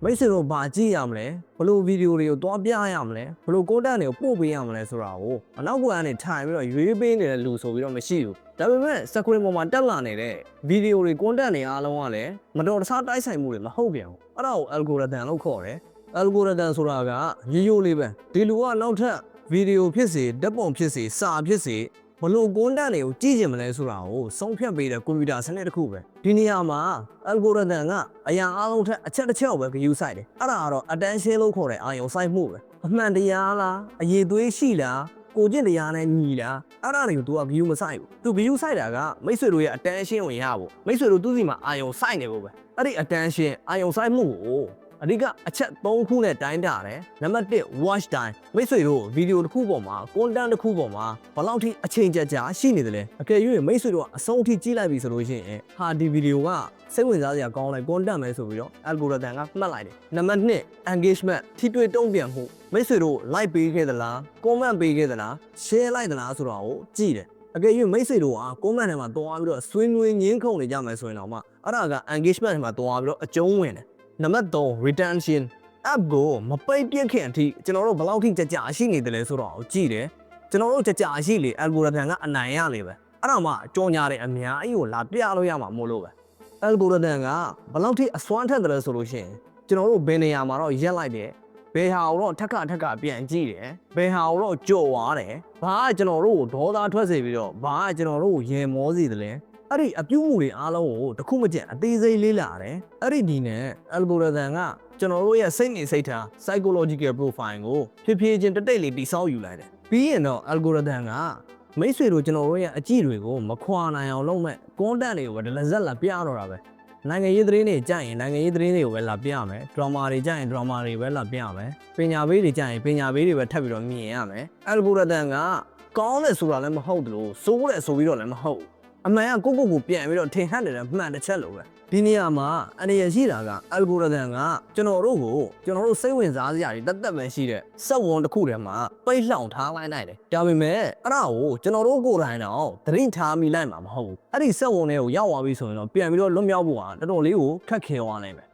မိတ်ဆွေတို့ဘာကြည့်ရမလဲဘလို့ဗီဒီယိုတွေကိုတွားပြရမလဲဘလို့ content တွေကိုပို့ပေးရမလဲဆိုတာကိုအနောက်ကနေထိုင်ပြီးတော့ရွေးပေးနေတဲ့လူဆိုပြီးတော့မရှိဘူးဒါပေမဲ့ screen ပေါ်မှာတက်လာနေတဲ့ဗီဒီယိုတွေ content တွေအားလုံးကလည်းမတော်တဆတိုက်ဆိုင်မှုတွေမဟုတ်ပြန်ဘူးအဲ့ဒါကို algorithm လို့ခေါ်တယ် algorithm ဆိုတာကရိုးရိုးလေးပဲဒီလူကနောက်ထပ်ဗီဒီယိုဖြစ်စေဓာတ်ပုံဖြစ်စေစာဖြစ်စေဘလို့ content တွေကိုကြည့်ချင်မလဲဆိုတာကိုဆုံးဖြတ်ပေးတဲ့ကွန်ပျူတာစနစ်တစ်ခုပဲဒီနေရာမှာ algorithm ကအရာအားလုံးထက်အချက်တစ်ချက်ကိုပဲဂရုစိုက်တယ်အဲ့ဒါကတော့ attention လို့ခေါ်တဲ့အာရုံစိုက်မှုပဲအမှန်တရားလားအရေးသွေးရှိလားကိုကျင့်တရားနဲ့ညီလားအဲ့ဒါတွေကို तू က view မဆိုင်ဘူး तू view ဆိုင်တာကမိတ်ဆွေတို့ရဲ့ attention ကိုရဖို့မိတ်ဆွေတို့သူ့စီမှာအာရုံစိုက်နေဖို့ပဲအဲ့ဒီ attention အာရုံစိုက်မှုကိုအဓိကအချက်3ခုနဲ့တိုင်းတာတယ်နံပါတ်1 watch time မိတ်ဆွေတို့ဗီဒီယိုတစ်ခုပေါ်မှာ content တစ်ခုပေါ်မှာဘယ်လောက်ထိအချိန်ကြာရှိနေတယ်လဲအကယ်၍မိတ်ဆွေတို့ကအဆုံးထိကြည့်လိုက်ပြီဆိုလို့ရှိရင်ဟာဒီဗီဒီယိုကစိတ်ဝင်စားစရာကောင်းလိုက် content ပဲဆိုပြီးတော့ algorithm ကမှတ်လိုက်တယ်နံပါတ်2 engagement ထိတွေ့တုံ့ပြန်မှုမိတ်ဆွေတို့ like ပေးခဲ့သလား comment ပေးခဲ့သလား share လိုက်သလားဆိုတာကိုကြည့်တယ်အကယ်၍မိတ်ဆွေတို့က comment ထဲမှာတွားပြီးတော့ဆွေးနွေးငင်းခုန်နေကြမယ်ဆိုရင်တော့မှအဲ့ဒါက engagement ထဲမှာတွားပြီးတော့အကျုံးဝင်တယ်နံပါတ်3 retention app ကိုမပိတ်ပြစ်ခင်အထိကျွန်တော်တို့ဘယ်လောက်ထိကြာရှိနေတယ်လဲဆိုတော့ကြည့်တယ်ကျွန်တော်တို့ကြာရှိလေ algorithm ကအနိုင်ရလေပဲအဲ့ဒါမှကြော်ညာတဲ့အများကြီးကိုလာပြလို့ရမှာမို့လို့ပဲ algorithm ကဘယ်လောက်ထိအစွမ်းထက်တယ်လဲဆိုလို့ရှိရင်ကျွန်တော်တို့ဘယ်နေရာမှာတော့ရက်လိုက်တယ်ဘယ်ဟာကိုတော့ထက်ကပြန်ကြည့်တယ်ဘယ်ဟာကိုတော့ကြော်သွားတယ်ဘာကကျွန်တော်တို့ကိုဒေါသထွက်စေပြီးတော့ဘာကကျွန်တော်တို့ကိုရေမောစေတယ်လဲအဲ့ဒီအပြုတ်မှုတွေအားလုံးကိုတစ်ခုမကျန်အသေးစိတ်လေးလာတယ်အဲ့ဒီဒီနဲ့ algorithm ကကျွန်တော်တို့ရဲ့စိတ်နေစိတ်ထား psychological profile ကိုဖြည်းဖြည်းချင်းတိတ်လေးတိဆောက်ယူလိုက်တယ်ပြီးရင်တော့ algorithm ကမိတ်ဆွေတို့ကျွန်တော်တို့ရဲ့အကြည့်တွေကိုမခွာနိုင်အောင်လုပ်မဲ့ content တွေကိုပဲလက်ဆက်လာပြတော့တာပဲနိုင်ငံရေးသတင်းတွေကြိုက်ရင်နိုင်ငံရေးသတင်းတွေကိုပဲလာပြရမယ် drama တွေကြိုက်ရင် drama တွေပဲလာပြရမယ်ပညာပေးတွေကြိုက်ရင်ပညာပေးတွေပဲထပ်ပြီးတော့မြင်ရမယ် algorithm ကကောင်းတယ်ဆိုတာလည်းမဟုတ်ဘူးလို့စိုးတယ်ဆိုပြီးတော့လည်းမဟုတ်အမှန်ကကိုပြန်ပြီးတော့ထင်ဟပ်နေတဲ့မှန်တစ်ချက်လို့ပဲဒီနေရာမှာအနေရရှိတာက algorithm ကကျွန်တော်တို့စိတ်ဝင်စားစရာတွေတက်ပဲရှိတဲ့စက်ဝန်းတစ်ခုထဲမှာပိတ်လှောင်ထားလိုက်နိုင်တယ်ဒါပေမဲ့အဲ့ဒါကိုကျွန်တော်တို့ကိုယ်တိုင်တော့သတိထားမိလိုက်မှာမဟုတ်ဘူးအဲ့ဒီစက်ဝန်းတွေကိုရောက်သွားပြီဆိုရင်တော့ပြန်ပြီးတော့လွတ်မြောက်ဖို့ကတော်တော်လေးကိုခက်ခဲသွားနိုင်မယ်